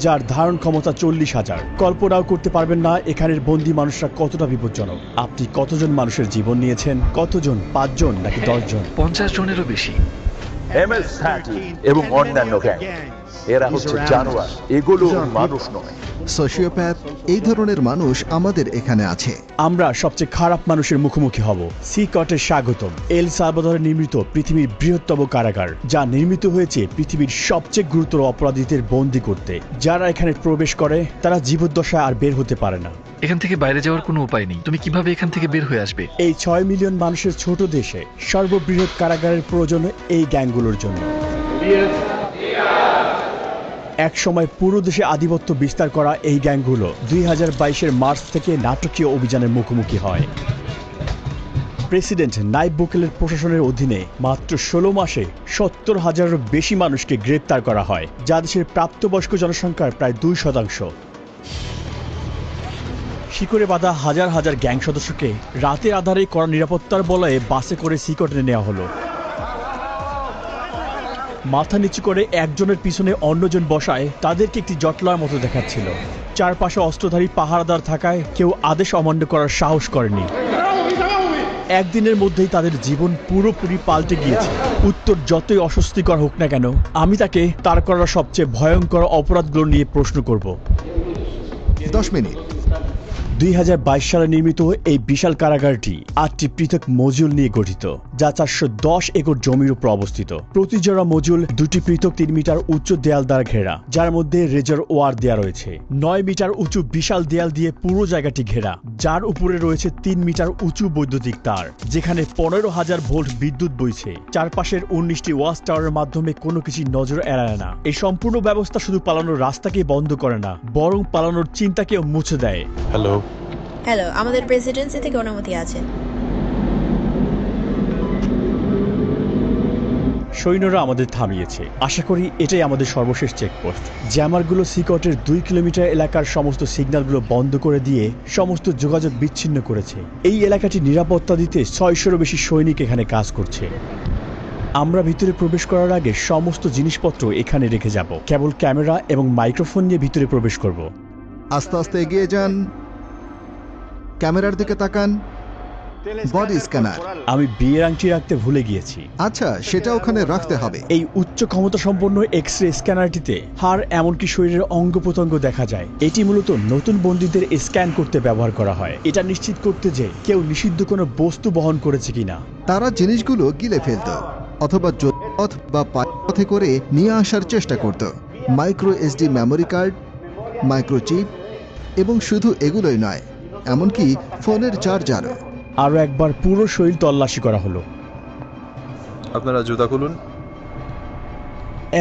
যার ধারণ ক্ষমতা 40,000। কল্পনাও করতে পারবেন না এখানের বন্দী মানুষরা কতটা বিপজ্জনক। আপনি কতজন মানুষের জীবন নিয়েছেন? কতজন? 5 জন নাকি 10 জন? 50 জনেরও বেশি। MS-30 এবং অন্যান্য গ্যাং, এরা হচ্ছে জানোয়ার, এগুলো মানুষ নয়। সোশিওপ্যাথ, এই ধরনের মানুষ আমাদের এখানে আছে। আমরা সবচেয়ে খারাপ মানুষের মুখোমুখি হব। সিকটের স্বাগতম। এল সালভাদরে নির্মিত পৃথিবীর বৃহত্তম কারাগার, যা নির্মিত হয়েছে পৃথিবীর সবচেয়ে গুরুতর অপরাধীদের বন্দী করতে। যারা এখানে প্রবেশ করে তারা জীবদ্দশায় আর বের হতে পারে না। এখান থেকে বাইরে যাওয়ার কোনো উপায় নেই। তুমি কিভাবে এখান থেকে বের হয়ে আসবে? এই 6 মিলিয়ন মানুষের ছোট দেশে সর্ববৃহৎ কারাগারের প্রয়োজন এই গ্যাংগুলোর জন্য। এক সময় পুরো দেশে আধিপত্য বিস্তার করা এই গ্যাংগুলো 2022-এর মার্চ থেকে নাটকীয় অভিযানের মুখোমুখি হয়। প্রেসিডেন্ট নাইব বুকেলের প্রশাসনের অধীনে মাত্র 16 মাসে 70,000-এরও বেশি মানুষকে গ্রেপ্তার করা হয়, যা দেশের প্রাপ্তবয়স্ক জনসংখ্যার প্রায় 2%। শিকড়ে বাঁধা হাজার হাজার গ্যাং সদস্যকে রাতের আধারে কড়া নিরাপত্তার বলয়ে বাসে করে সিকটে নেওয়া হলো। মাথা নিচু করে একজনের পিছনে অন্যজন বসায় তাদেরকে একটি জটলার মতো দেখাচ্ছিল। চারপাশে অস্ত্রধারী পাহারাদার থাকায় কেউ আদেশ অমান্য করার সাহস করেনি। একদিনের মধ্যেই তাদের জীবন পুরোপুরি পাল্টে গিয়েছে। উত্তর যতই অস্বস্তিকর হোক না কেন, আমি তাকে তার করা সবচেয়ে ভয়ঙ্কর অপরাধগুলো নিয়ে প্রশ্ন করব। 10 মিনিট। 2022 সালে নির্মিত এই বিশাল কারাগারটি 8টি পৃথক মজিউল নিয়ে গঠিত, যা 410 একর জমির উপর অবস্থিত। প্রতি জোড়া মজিউল 2টি পৃথক 3 মিটার উচ্চ দেয়াল দ্বারা ঘেরা, যার মধ্যে রেজার ওয়ার দেয়া রয়েছে। 9 মিটার উঁচু বিশাল দেয়াল দিয়ে পুরো জায়গাটি ঘেরা, যার উপরে রয়েছে 3 মিটার উঁচু বৈদ্যুতিক তার, যেখানে 15,000 ভোল্ট বিদ্যুৎ বইছে। চারপাশের 19টি ওয়াচ টাওয়ারের মাধ্যমে কোনো কিছু নজর এড়ায় না। এই সম্পূর্ণ ব্যবস্থা শুধু পালানোর রাস্তাকে বন্ধ করে না, বরং পালানোর চিন্তাকেও মুছে দেয়। হ্যালো, আমাদের প্রেসিডেন্সি থেকে অনুমতি আছে। সৈন্যরা আমাদের থামিয়েছে। আশা করি এটাই আমাদের সর্বশেষ চেকপোস্ট। জ্যামারগুলো সিকটের 2 কিলোমিটার এলাকার সমস্ত সিগন্যালগুলো বন্ধ করে দিয়ে সমস্ত যোগাযোগ বিচ্ছিন্ন করেছে। এই এলাকাটি নিরাপত্তা দিতে 600-এরও বেশি সৈনিক এখানে কাজ করছে। আমরা ভিতরে প্রবেশ করার আগে সমস্ত জিনিসপত্র এখানে রেখে যাব। কেবল ক্যামেরা এবং মাইক্রোফোন নিয়ে ভিতরে প্রবেশ করব। আস্তে আস্তে এগিয়ে যান, ক্যামেরার দিকে তাকান। Body scanner. আমি বিয়ের আংটি রাখতে ভুলে গিয়েছি। আচ্ছা, সেটা ওখানে রাখতে হবে। এই উচ্চ ক্ষমতা সম্পন্ন এক্স-রে স্ক্যানারটিতে হাড় এমনকি শরীরের অঙ্গ প্রত্যঙ্গ দেখা যায়। এটি মূলত নতুন বন্দীদের স্ক্যান করতে ব্যবহার করা হয়, এটা নিশ্চিত করতে যে কেউ নিষিদ্ধ কোনো বস্তু বহন করেছে কিনা। তারা জিনিসগুলো গিলে ফেলত অথবা পথ বা পথে করে নিয়ে আসার চেষ্টা করত। Micro SD memory card, microchip, এবং শুধু এগুলোই নয়, এমনকি ফোনের চার্জারও। আরও একবার পুরো শরীর তল্লাশি করা হলো। আপনারা জুতা খুলুন।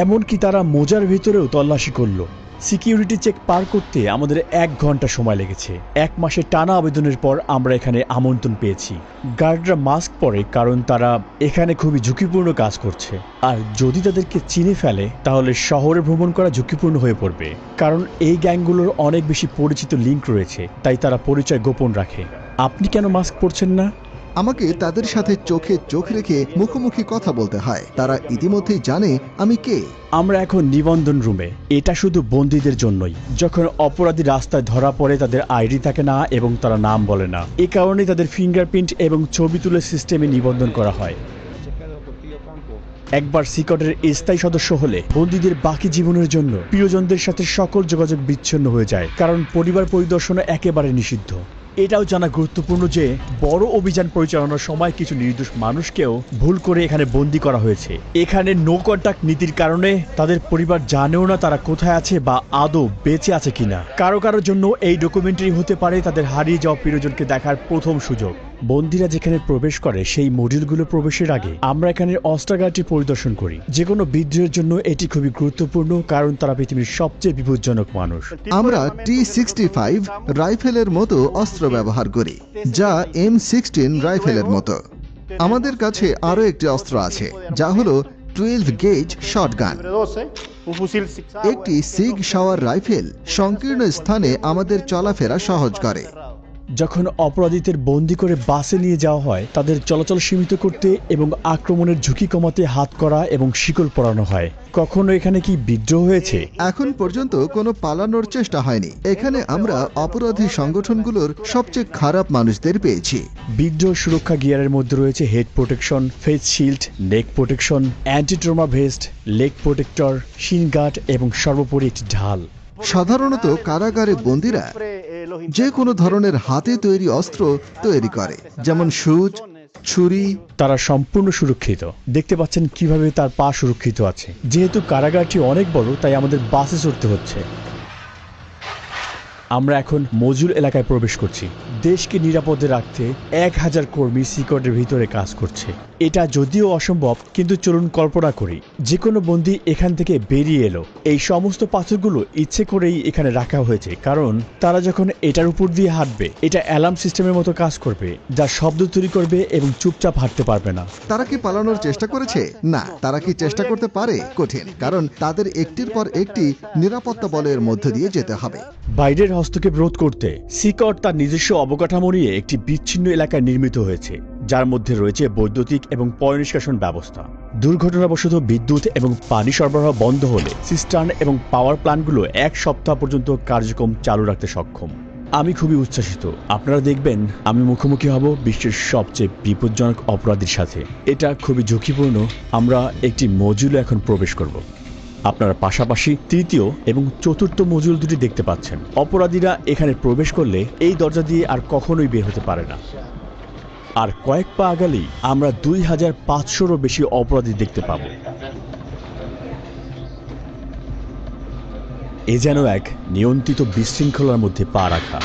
এমনকি তারা মোজার ভিতরেও তল্লাশি করলো। সিকিউরিটি চেক পার করতে আমাদের 1 ঘন্টা সময় লেগেছে। 1 মাসের টানা আবেদনের পর আমরা এখানে আমন্ত্রণ পেয়েছি। গার্ডরা মাস্ক পরে, কারণ তারা এখানে খুবই ঝুঁকিপূর্ণ কাজ করছে। আর যদি তাদেরকে চিনে ফেলে তাহলে শহরে ভ্রমণ করা ঝুঁকিপূর্ণ হয়ে পড়বে, কারণ এই গ্যাংগুলোর অনেক বেশি পরিচিত লিঙ্ক রয়েছে, তাই তারা পরিচয় গোপন রাখে। আপনি কেন মাস্ক পরছেন না? আমাকে তাদের সাথে চোখে চোখ রেখে মুখোমুখি কথা বলতে হয়। তারা ইতিমধ্যেই জানে আমি কে। আমরা এখন নিবন্ধন রুমে। এটা শুধু বন্দীদের জন্যই। যখন অপরাধী রাস্তায় ধরা পড়ে তাদের আইডি থাকে না এবং তারা নাম বলে না, এ কারণে তাদের ফিঙ্গারপ্রিন্ট এবং ছবি তুলে সিস্টেমে নিবন্ধন করা হয়। একবার সিকটের স্থায়ী সদস্য হলে বন্দীদের বাকি জীবনের জন্য প্রিয়জনদের সাথে সকল যোগাযোগ বিচ্ছিন্ন হয়ে যায়, কারণ পরিবার পরিদর্শন একেবারে নিষিদ্ধ। এটাও জানা গুরুত্বপূর্ণ যে বড় অভিযান পরিচালনার সময় কিছু নির্দোষ মানুষকেও ভুল করে এখানে বন্দী করা হয়েছে। এখানে নো কন্টাক্ট নীতির কারণে তাদের পরিবার জানেও না তারা কোথায় আছে বা আদৌ বেঁচে আছে কিনা। কারো কারোর জন্য এই ডকুমেন্টারি হতে পারে তাদের হারিয়ে যাওয়া প্রিয়জনকে দেখার প্রথম সুযোগ। বন্দীরা যেখানে প্রবেশ করে সেই মডিউলগুলো প্রবেশের আগে আমরা এখানে অস্ত্রাগারটি পরিদর্শন করি। যে কোনো বিদ্রোহের জন্য এটি খুবই গুরুত্বপূর্ণ, কারণ তারা পৃথিবীর সবচেয়ে বিপজ্জনক মানুষ। আমরা T65 রাইফেলের মতো অস্ত্র ব্যবহার করি, যা M16 রাইফেলের মতো। আমাদের কাছে আরো একটি অস্ত্র আছে, যা হলো 12 গেজ শটগান। একটি সিগ শাওয়ার রাইফেল সংকীর্ণ স্থানে আমাদের চলাফেরা সহজ করে। যখন অপরাধীদের বন্দি করে বাসে নিয়ে যাওয়া হয় তাদের চলাচল সীমিত করতে এবং আক্রমণের ঝুঁকি কমাতে হাত করা এবং শিকল পরানো হয়। কখনো এখানে কি বিদ্রোহ হয়েছে? এখন পর্যন্ত কোনো পালানোর চেষ্টা হয়নি। এখানে আমরা অপরাধী সংগঠনগুলোর সবচেয়ে খারাপ মানুষদের পেয়েছি। বিদ্রোহ সুরক্ষা গিয়ারের মধ্যে রয়েছে head protection, face shield, neck protection, anti trauma vest, leg protector, shin guard এবং সর্বোপরি একটি ঢাল। সাধারণত কারাগারে বন্দীরা যে কোনো ধরনের হাতে তৈরি অস্ত্র তৈরি করে, যেমন সুচ, ছুরি। তারা সম্পূর্ণ সুরক্ষিত। দেখতে পাচ্ছেন কিভাবে তার পা সুরক্ষিত আছে। যেহেতু কারাগারটি অনেক বড় তাই আমাদের বাসে চড়তে হচ্ছে। আমরা এখন মজুল এলাকায় প্রবেশ করছি। দেশকে নিরাপদে রাখতে 1000 কর্মী সিকিউরিটির ভিতরে কাজ করছে। এটা যদিও অসম্ভব, কিন্তু চলুন কল্পনা করি যে কোনো বন্দী এখান থেকে বেরিয়ে এলো। এই সমস্ত পাথরগুলো ইচ্ছে করেই এখানে রাখা হয়েছে, কারণ তারা যখন এটার উপর দিয়ে হাঁটবে এটা অ্যালার্ম সিস্টেমের মতো কাজ করবে, যা শব্দ তৈরি করবে এবং চুপচাপ হাঁটতে পারবে না। তারা কি পালানোর চেষ্টা করেছে? না। তারা কি চেষ্টা করতে পারে? কঠিন, কারণ তাদের একটির পর একটি নিরাপত্তা বলয়ের মধ্য দিয়ে যেতে হবে। বাইরের হস্তক্ষেপ রোধ করতে সিকট তার নিজস্ব অবকাঠামো নিয়ে একটি বিচ্ছিন্ন এলাকায় নির্মিত হয়েছে, যার মধ্যে রয়েছে বৈদ্যুতিক এবং পয় নিষ্কাশন ব্যবস্থা। দুর্ঘটনাবশত বিদ্যুৎ এবং পানি সরবরাহ বন্ধ হলে সিস্টার্ন এবং পাওয়ার প্ল্যান্টগুলো 1 সপ্তাহ পর্যন্ত কার্যক্রম চালু রাখতে সক্ষম। আমি খুবই উচ্ছ্বাসিত। আপনারা দেখবেন আমি মুখোমুখি হব বিশ্বের সবচেয়ে বিপজ্জনক অপরাধীর সাথে। এটা খুবই ঝুঁকিপূর্ণ। আমরা একটি মজুলে এখন প্রবেশ করব। আপনারা পাশাপাশি তৃতীয় এবং চতুর্থ মজুল দুটি দেখতে পাচ্ছেন। অপরাধীরা এখানে প্রবেশ করলে এই দরজা দিয়ে আর কখনোই বের হতে পারে না। আর কয়েক পা আগালেই আমরা 2500-রও বেশি অপরাধী দেখতে পাব। এ যেন এক নিয়ন্ত্রিত বিশৃঙ্খলার মধ্যে পা রাখা।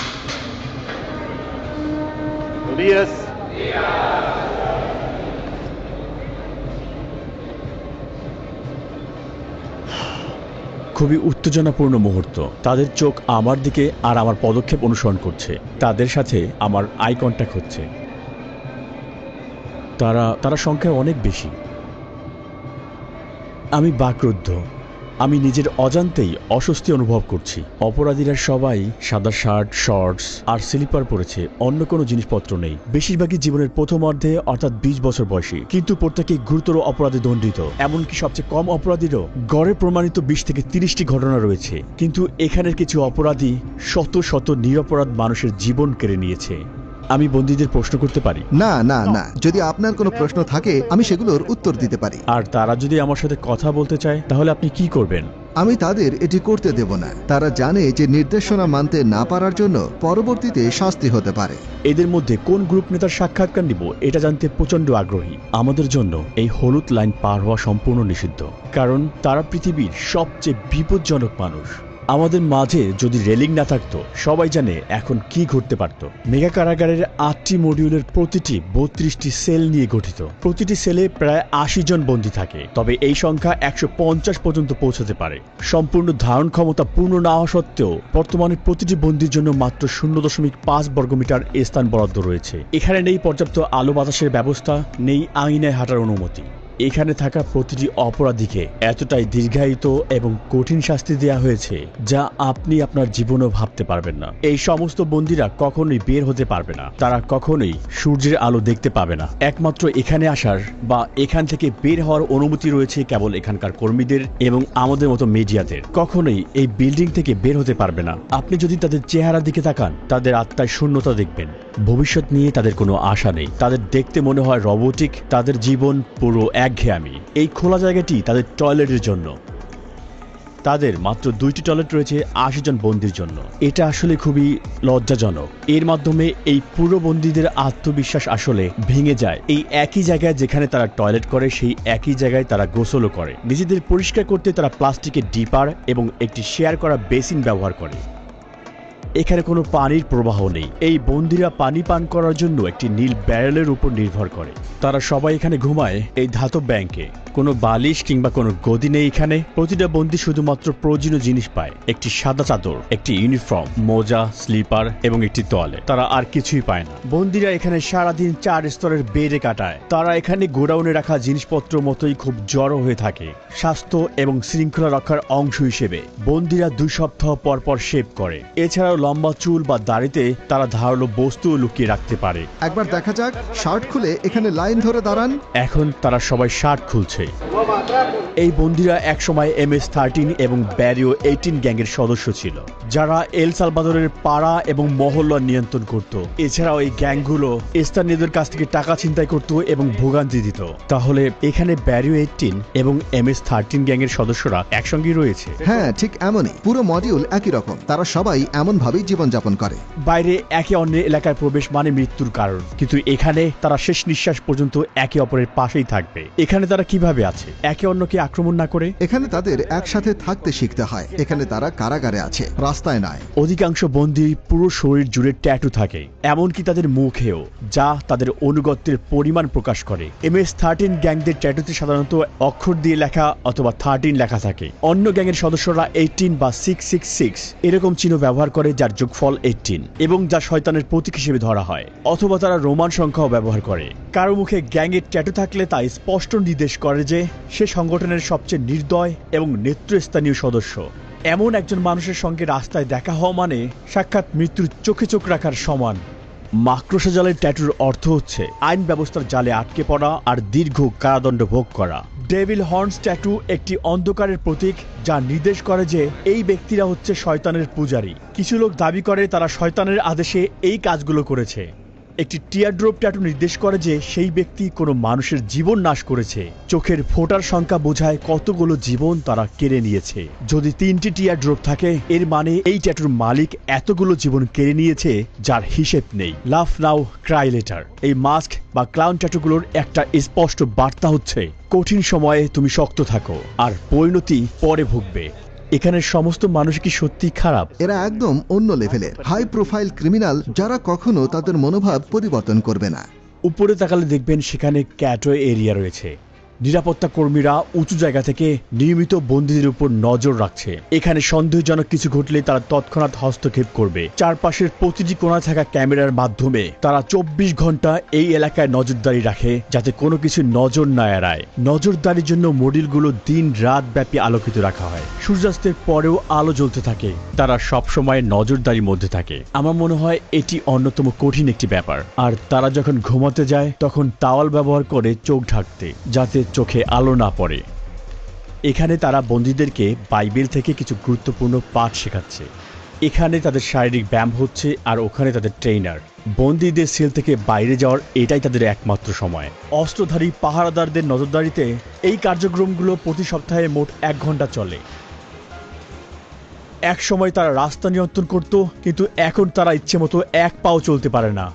খুবই উত্তেজনাপূর্ণ মুহূর্ত। তাদের চোখ আমার দিকে আর আমার পদক্ষেপ অনুসরণ করছে। তাদের সাথে আমার আই কন্ট্যাক্ট হচ্ছে। তারা সংখ্যায় অনেক বেশি। আমি বাকরুদ্ধ। আমি নিজের অজান্তেই অস্বস্তি অনুভব করছি। অপরাধীরা সবাই সাদা শার্ট, শর্টস আর স্লিপার পরেছে, অন্য কোনো জিনিসপত্র নেই। বেশিরভাগই জীবনের প্রথম অর্ধে, অর্থাৎ 20 বছর বয়সী, কিন্তু প্রত্যেকেই গুরুতর অপরাধে দণ্ডিত। এমনকি সবচেয়ে কম অপরাধীরও গড়ে প্রমাণিত 20 থেকে 30টি ঘটনা রয়েছে। কিন্তু এখানের কিছু অপরাধী শত শত নিরপরাধ মানুষের জীবন কেড়ে নিয়েছে। আমি বন্দীদের প্রশ্ন করতে পারি? না না না, যদি আপনার কোনো প্রশ্ন থাকে আমি সেগুলোর উত্তর দিতে পারি। আর তারা যদি আমার সাথে কথা বলতে চায় তাহলে আপনি কি করবেন? আমি তাদের এটি করতে দেব না। তারা জানে যে নির্দেশনা মানতে না পারার জন্য পরবর্তীতে শাস্তি হতে পারে। এদের মধ্যে কোন গ্রুপ নেতার সাক্ষাৎকার নিব এটা জানতে প্রচন্ড আগ্রহী। আমাদের জন্য এই হলুদ লাইন পার হওয়া সম্পূর্ণ নিষিদ্ধ, কারণ তারা পৃথিবীর সবচেয়ে বিপজ্জনক মানুষ। আমাদের মাঝে যদি রেলিং না থাকতো, সবাই জানে এখন কি ঘটতে পারত। মেগা কারাগারের 8টি মডিউলের প্রতিটি 32টি সেল নিয়ে গঠিত। প্রতিটি সেলে প্রায় 80 জন বন্দী থাকে, তবে এই সংখ্যা 150 পর্যন্ত পৌঁছাতে পারে। সম্পূর্ণ ধারণ ক্ষমতা পূর্ণ না হওয়া সত্ত্বেও বর্তমানে প্রতিটি বন্দীর জন্য মাত্র 0.5 বর্গমিটার স্থান বরাদ্দ রয়েছে। এখানে নেই পর্যাপ্ত আলো বাতাসের ব্যবস্থা, নেই আঙিনায় হাঁটার অনুমতি। এখানে থাকা প্রতিটি অপরাধীকে এতটাই দীর্ঘায়িত এবং কঠিন শাস্তি দেওয়া হয়েছে যা আপনি আপনার জীবনেও ভাবতে পারবেন না। এই সমস্ত বন্দীরা কখনোই বের হতে পারবে না। তারা কখনোই সূর্যের আলো দেখতে পাবে না। একমাত্র এখানে আসার বা এখান থেকে বের হওয়ার অনুমতি রয়েছে কেবল এখানকার কর্মীদের এবং আমাদের মতো মিডিয়াদের। কখনোই এই বিল্ডিং থেকে বের হতে পারবে না। আপনি যদি তাদের চেহারার দিকে তাকান, তাদের আত্মায় শূন্যতা দেখবেন। ভবিষ্যৎ নিয়ে তাদের কোনো আশা নেই। তাদের দেখতে মনে হয় রোবটিক। তাদের জীবন পুরো একঘেয়েমি। এই খোলা জায়গাটি তাদের টয়লেটের জন্য। তাদের মাত্র 2টি টয়লেট রয়েছে 80 জন বন্দীর জন্য। এটা আসলে খুবই লজ্জাজনক। এর মাধ্যমে এই পুরো বন্দীদের আত্মবিশ্বাস আসলে ভেঙে যায়। এই একই জায়গায় যেখানে তারা টয়লেট করে, সেই একই জায়গায় তারা গোসলও করে। নিজেদের পরিষ্কার করতে তারা প্লাস্টিকের ডিপার এবং একটি শেয়ার করা বেসিন ব্যবহার করে। এখানে কোনো পানির প্রবাহ নেই। এই বন্দীরা পানি পান করার জন্য একটি নীল ব্যারেলের উপর নির্ভর করে। তারা সবাই এখানে ঘুমায় এই ধাতব ব্যাংকে। কোনো বালিশ কিংবা কোনো গদি নেই এখানে। প্রতিটা বন্দী শুধুমাত্র প্রয়োজনীয় জিনিস পায়: একটি সাদা চাদর, একটি ইউনিফর্ম, মোজা, স্লিপার এবং একটি টয়লেট। তারা আর কিছুই পায় না। বন্দীরা এখানে সারাদিন 4 স্তরের বেডে কাটায়। তারা এখানে গোডাউনে রাখা জিনিসপত্র মতোই খুব জড়ো হয়ে থাকে। স্বাস্থ্য এবং শৃঙ্খলা রক্ষার অংশ হিসেবে বন্দীরা 2 সপ্তাহ পর পর শেভ করে। এছাড়াও লম্বা চুল বা দাড়িতে তারা ধারালো বস্তু লুকিয়ে রাখতে পারে। একবার দেখা যাক, শার্ট খুলে এখানে লাইন ধরে দাঁড়ান। এখন তারা সবাই শার্ট খুলছে। এই বন্দীরা একসময় MS-13 এবং ব্যারিও 18 গ্যাংয়ের সদস্য ছিল, যারা এল সালভাদরের পাড়া এবং মহল্লা নিয়ন্ত্রণ করত। এছাড়াও এই গ্যাংগুলো স্থানীয়দের কাছ থেকে টাকা ছিনতাই করত এবং ভোগান্তি দিত। তাহলে এখানে ব্যারিও 18 এবং MS-13 গ্যাংয়ের সদস্যরা একসঙ্গেই রয়েছে। হ্যাঁ, ঠিক এমনই। পুরো মডিউল একই রকম। তারা সবাই এমন ভাবেই জীবনযাপন করে। বাইরে একে অন্যের এলাকায় প্রবেশ মানে মৃত্যুর কারণ, কিন্তু এখানে তারা শেষ নিঃশ্বাস পর্যন্ত একে অপরের পাশেই থাকবে। এখানে তারা কিভাবে আছে একে অন্যকে আক্রমণ না করে? এখানে তাদের একসাথে থাকতে শিখতে হয়। এখানে তারা কারাগারে আছে, রাস্তায় নয়। অধিকাংশ বন্দী পুরো শরীর জুড়ে ট্যাটু থাকে, এমনকি তাদের মুখেও, যা তাদের অনুগত্যের পরিমাণ প্রকাশ করে। MS-13 গ্যাংদের ট্যাটুতে সাধারণত অক্ষর দিয়ে লেখা অথবা 13 লেখা থাকে। অন্য গ্যাংয়ের সদস্যরা 18 বা 666 এরকম চিহ্ন ব্যবহার করে, যার যোগফল 18 এবং যা শয়তানের প্রতীক হিসেবে ধরা হয়। অথবা তারা রোমান সংখ্যাও ব্যবহার করে। কারো মুখে গ্যাংয়ের ট্যাটু থাকলে তা স্পষ্ট নির্দেশ করে যে সে সংগঠনের সবচেয়ে নির্দয় এবং নেতৃস্থানীয় সদস্য। এমন একজন মানুষের সঙ্গে রাস্তায় দেখা হওয়া মানে সাক্ষাৎ মৃত্যুর চোখে চোখ রাখার সমান। মাকড়সা জালের ট্যাটুর অর্থ হচ্ছে আইন ব্যবস্থার জালে আটকে পড়া আর দীর্ঘ কারাদণ্ড ভোগ করা। ডেভিল হর্নস ট্যাটু একটি অন্ধকারের প্রতীক, যা নির্দেশ করে যে এই ব্যক্তিরা হচ্ছে শয়তানের পূজারী। কিছু লোক দাবি করে তারা শয়তানের আদেশে এই কাজগুলো করেছে। একটি টিয়ারড্রপ ট্যাটু নির্দেশ করে যে সেই ব্যক্তি কোনো মানুষের জীবন নাশ করেছে। চোখের ফোঁটার সংখ্যা বোঝায় কতগুলো জীবন তারা কেড়ে নিয়েছে। যদি 3টি টিয়ারড্রপ থাকে, এর মানে এই ট্যাটুর মালিক এতগুলো জীবন কেড়ে নিয়েছে যার হিসেব নেই। লাভ নাও ক্রাই লেটার, এই মাস্ক বা ক্লাউন ট্যাটুগুলোর একটা স্পষ্ট বার্তা হচ্ছে কঠিন সময়ে তুমি শক্ত থাকো, আর পরিণতি পরে ভুগবে। এখানের সমস্ত মানুষ কি সত্যি খারাপ? এরা একদম অন্য লেভেলের হাই প্রোফাইল ক্রিমিনাল, যারা কখনো তাদের মনোভাব পরিবর্তন করবে না। উপরে তাকালে দেখবেন সেখানে ক্যাটওয়ে এরিয়া রয়েছে। নিরাপত্তা কর্মীরা উঁচু জায়গা থেকে নিয়মিত বন্দীদের উপর নজর রাখছে। এখানে সন্দেহজনক কিছু ঘটলে তারা তৎক্ষণাৎ হস্তক্ষেপ করবে। চারপাশের প্রতিটি কোণায় থাকা ক্যামেরার মাধ্যমে তারা 24 ঘন্টা এই এলাকায় নজরদারি রাখে, যাতে কোনো কিছু নজর না এড়ায়। নজরদারির জন্য মডিউলগুলো দিন রাত ব্যাপী আলোকিত রাখা হয়। সূর্যাস্তের পরেও আলো জ্বলতে থাকে। তারা সবসময় নজরদারির মধ্যে থাকে। আমার মনে হয় এটি অন্যতম কঠিন একটি ব্যাপার। আর তারা যখন ঘুমাতে যায় তখন টাওয়াল ব্যবহার করে চোখ ঢাকতে, যাতে চোখে আলো না পড়ে। এখানে তারা বন্দীদেরকে বাইবেল থেকে কিছু গুরুত্বপূর্ণ পাঠ শেখাচ্ছে। এখানে তাদের শারীরিক ব্যায়াম হচ্ছে, আর ওখানে তাদের ট্রেইনার। বন্দীদের সেল থেকে বাইরে যাওয়ার এটাই তাদের একমাত্র সময়। অস্ত্রধারী পাহারাদারদের নজরদারিতে এই কার্যক্রমগুলো প্রতি সপ্তাহে মোট 1 ঘন্টা চলে। এক সময় তারা রাস্তা নিয়ন্ত্রণ করত, কিন্তু এখন তারা ইচ্ছে মতো এক পাও চলতে পারে না।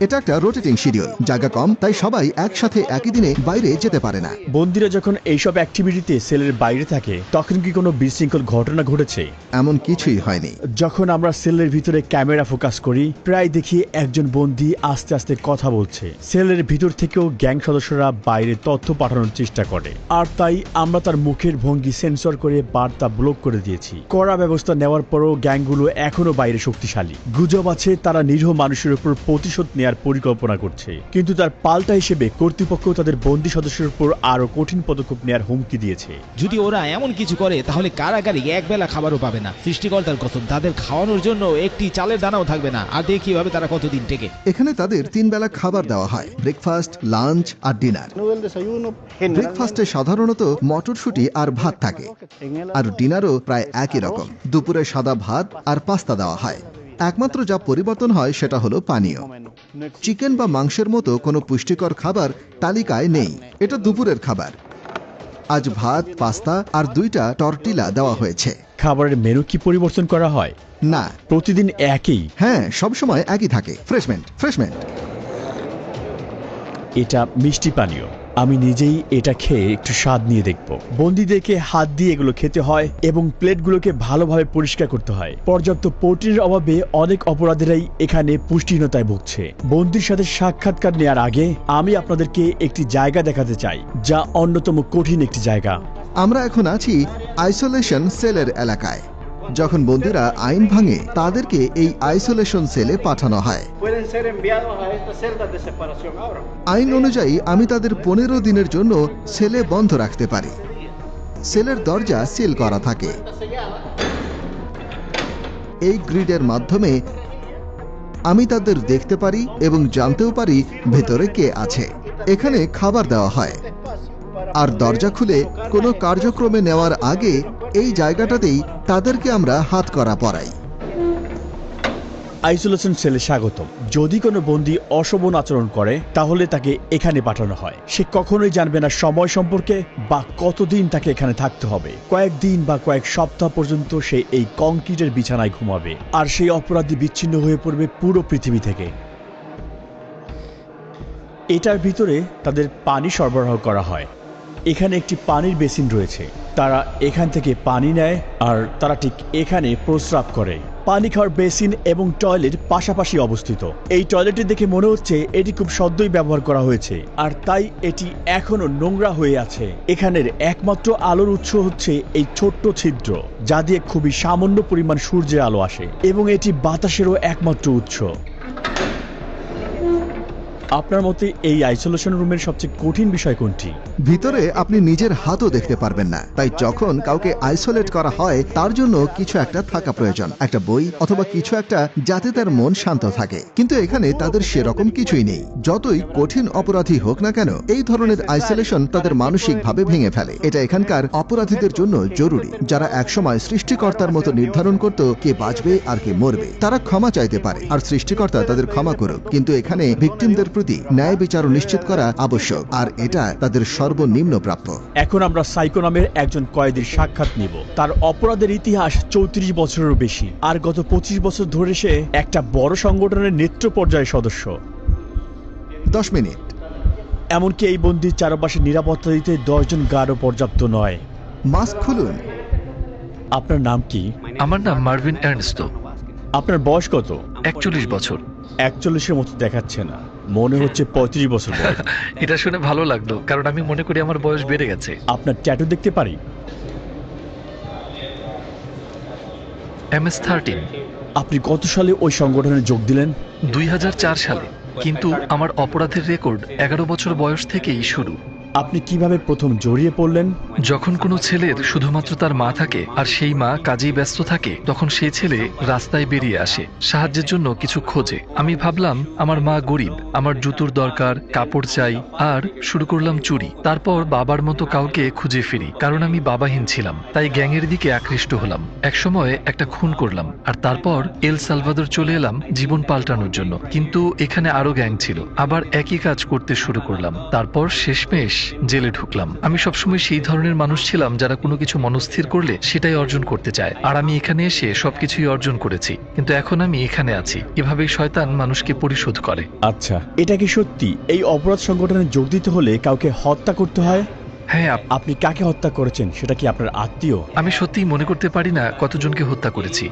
এটা একটা রোটেটিং শিডিউল, জায়গা কম, তাই সবাই একসাথে একই দিনে বাইরে যেতে পারে না। বন্দীরা যখন এইসব অ্যাক্টিভিটিতে সেলের বাইরে থাকে, তখন কি কোনো বিশৃঙ্খল ঘটনা ঘটেছে? এমন কিছুই হয়নি। যখন আমরা সেলের ভিতরে ক্যামেরা ফোকাস করি, প্রায় দেখি একজন বন্দী আস্তে আস্তে কথা বলছে। সেলের ভিতর থেকেও গ্যাং সদস্যরা বাইরে তথ্য পাঠানোর চেষ্টা করে, আর তাই আমরা তার মুখের ভঙ্গি সেন্সর করে বার্তা ব্লক করে দিয়েছি। কড়া ব্যবস্থা নেওয়ার পরও গ্যাংগুলো এখনো বাইরে শক্তিশালী। গুজব আছে তারা নিরীহ মানুষের উপর প্রতিশোধ নেওয়ার পরিকল্পনা করছে, কিন্তু তার পাল্টা হিসেবে কর্তৃপক্ষ তাদের বন্দী সদস্যের উপর আরো কঠিন পদক্ষেপ নেওয়ার হুমকি দিয়েছে। যদি ওরা এমন কিছু করে তাহলে কারাগারে একবেলা খাবারও পাবে না। সৃষ্টিকর্তার কসম, তাদের খাওয়ানোর জন্য একটি চালের দানাও থাকবে না। আর দেখি কিভাবে তারা কতদিন টেকে। এখানে তাদের 3 বেলা খাবার দেওয়া হয়, ব্রেকফাস্ট, লাঞ্চ আর ডিনার। ব্রেকফাস্টে সাধারণত মটরশুঁটি আর ভাত থাকে, আর ডিনারও প্রায় একই রকম। দুপুরে সাদা ভাত আর পাস্তা দেওয়া হয়। একমাত্র যা পরিবর্তন হয় সেটা হলো পানীয়। চিকেন বা মাংসের মতো কোনো পুষ্টিকর খাবার তালিকায় নেই। এটা দুপুরের খাবার। আজ ভাত, পাস্তা আর 2টা টর্টিলা দেওয়া হয়েছে। খাবারের মেনু কি পরিবর্তন করা হয়? না, প্রতিদিন একই। হ্যাঁ, সবসময় একই থাকে। ফ্রেশমেন্ট। এটা মিষ্টি পানীয়। আমি নিজেই এটা খেয়ে একটু স্বাদ নিয়ে দেখব। বন্দীদেরকে হাত দিয়ে এগুলো খেতে হয় এবং প্লেটগুলোকে ভালোভাবে পরিষ্কার করতে হয়। পর্যাপ্ত প্রোটিনের অভাবে অনেক অপরাধীরাই এখানে পুষ্টিহীনতায় ভুগছে। বন্দীর সাথে সাক্ষাৎকার নেওয়ার আগে আমি আপনাদেরকে একটি জায়গা দেখাতে চাই, যা অন্যতম কঠিন একটি জায়গা। আমরা এখন আছি আইসোলেশন সেলের এলাকায়। যখন বন্দীরা আইন ভাঙে, তাদেরকে এই আইসোলেশন সেলে পাঠানো হয়। আইন অনুযায়ী আমি তাদের 15 দিনের জন্য সেলে বন্ধ রাখতে পারি। সেলের দরজা সিল করা থাকে। এই গ্রিডের মাধ্যমে আমি তাদের দেখতে পারি এবং জানতেও পারি ভেতরে কে আছে। এখানে খাবার দেওয়া হয়, আর দরজা খুলে কোনো কার্যক্রমে নেওয়ার আগে এই জায়গাটাতেই তাদেরকে আমরা হাতকড়া পরাই। আইসোলেশন সেলে স্বাগতম। যদি কোনো বন্দী অশোভন আচরণ করে তাহলে তাকে এখানে পাঠানো হয়। সে কখনোই জানবে না সময় সম্পর্কে বা কতদিন তাকে এখানে থাকতে হবে। কয়েকদিন বা কয়েক সপ্তাহ পর্যন্ত সে এই কংক্রিটের বিছানায় ঘুমাবে, আর সেই অপরাধী বিচ্ছিন্ন হয়ে পড়বে পুরো পৃথিবী থেকে। এটার ভিতরে তাদের পানি সরবরাহ করা হয়। এখানে একটি পানির বেসিন রয়েছে, তারা এখান থেকে পানি নেয় আর তারা ঠিক এখানে প্রস্রাব করে। পানি খাওয়ার বেসিন এবং টয়লেট পাশাপাশি অবস্থিত। এই টয়লেটটি দেখে মনে হচ্ছে এটি খুব সদ্যই ব্যবহার করা হয়েছে, আর তাই এটি এখনো নোংরা হয়ে আছে। এখানের একমাত্র আলোর উৎস হচ্ছে এই ছোট্ট ছিদ্র, যা দিয়ে খুবই সামান্য পরিমাণ সূর্যের আলো আসে, এবং এটি বাতাসেরও একমাত্র উৎস। আপনার মতে এই আইসোলেশন রুমের সবচেয়ে কঠিন বিষয় কোনটি? ভিতরে আপনি নিজের হাতও দেখতে পারবেন না, তাই যখন কাউকে আইসোলেট করা হয় তার জন্য কিছু একটা থাকা প্রয়োজন, একটা বই অথবা কিছু একটা, যাতে তার মন শান্ত থাকে। কিন্তু এখানে তাদের সেরকম কিছুই নেই। যতই কঠিন অপরাধী হোক না কেন, এই ধরনের আইসোলেশন তাদের মানসিকভাবে ভেঙে ফেলে। এটা এখানকার অপরাধীদের জন্য জরুরি, যারা একসময় সৃষ্টিকর্তার মতো নির্ধারণ করত কে বাঁচবে আর কে মরবে। তারা ক্ষমা চাইতে পারে আর সৃষ্টিকর্তা তাদের ক্ষমা করুক, কিন্তু এখানে ভিকটিমদের প্রতি ন্যায় বিচার নিশ্চিত করা আবশ্যক, আর এটা তাদের সর্বনিম্ন প্রাপ্য। এখন আমরা সাইকো নামের একজন কয়েদির সাক্ষাৎ নিব। তার অপরাধের ইতিহাস 34 বছরেরও বেশি, আর গত 25 বছর ধরে সে একটা বড় সংগঠনের নেতৃত্ব পর্যায়ের সদস্য। 10 মিনিট। এমনকি এই বন্দির চারপাশে নিরাপত্তা দিতে 10 জন গার্ডও পর্যাপ্ত নয়। মাস্ক খুলুন। আপনার নাম কি? আমার নাম মার্ভিন এর্নেস্তো। আপনার বয়স কত? 41 বছর। 41-এর মতো দেখাচ্ছে না, মনে হচ্ছে 35 বছর বয়স। এটা শুনে ভালো লাগলো, কারণ আমি মনে করি আমার বয়স বেড়ে গেছে। আপনার ট্যাটু দেখতে পারি? MS-13। আপনি কত সালে ওই সংগঠনে যোগ দিলেন? 2004 সালে, কিন্তু আমার অপরাধের রেকর্ড 11 বছর বয়স থেকেই শুরু। আপনি কিভাবে প্রথম জড়িয়ে পড়লেন? যখন কোনো ছেলের শুধুমাত্র তার মা থাকে আর সেই মা কাজেই ব্যস্ত থাকে, তখন সেই ছেলে রাস্তায় বেরিয়ে আসে সাহায্যের জন্য কিছু খোঁজে। আমি ভাবলাম আমার মা গরিব, আমার জুতোর দরকার, কাপড় চাই, আর শুরু করলাম চুরি। তারপর বাবার মতো কাউকে খুঁজে ফিরি, কারণ আমি বাবাহীন ছিলাম, তাই গ্যাংয়ের দিকে আকৃষ্ট হলাম। একসময় একটা খুন করলাম, আর তারপর এল সালভাদর চলে এলাম জীবন পাল্টানোর জন্য। কিন্তু এখানে আরো গ্যাং ছিল, আবার একই কাজ করতে শুরু করলাম। তারপর শেষমেশ জেলে ঢুকলাম। আমি সবসময় সেই ধরনের মানুষ ছিলাম যারা কোনো কিছু মনস্থির করলে সেটাই অর্জন করতে চায়, আর আমি এখানে এসে সবকিছুই অর্জন করেছি। কিন্তু এখন আমি এখানে আছি। এভাবেই শয়তান মানুষকে পরিশোধ করে। আচ্ছা, এটা কি সত্যি এই অপরাধ সংগঠনে যোগ দিতে হলে কাউকে হত্যা করতে হয়? হ্যাঁ। আপনি কাকে হত্যা করেছেন? সেটা কি আপনার আত্মীয়? আমি সত্যিই মনে করতে পারি না কতজনকে হত্যা করেছি।